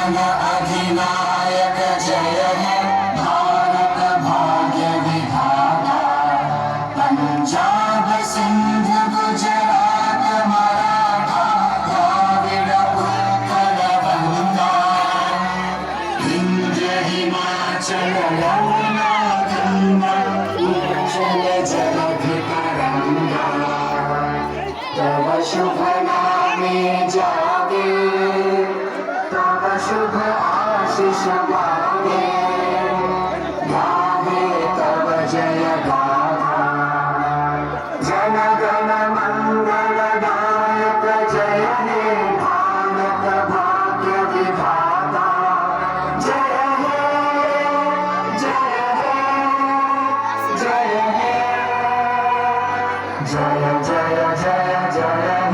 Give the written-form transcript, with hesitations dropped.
जन अधिनायक जय हे भारत भाग्य विधाता। पंजाब सिंध गुजरात मराठा द्राविड उत्कल गंगा। विंध्य हिमाचल यमुना गंगा उज्जल जलधि तरंगा। तव शुभ नामे जागे तव शुभ आशीष मांगे। गाहे तव जय गाथा जन गण मंगलदायक जय हे भारत भाग्य विधाता। जय हे जय हे जय हे जय जय जय जय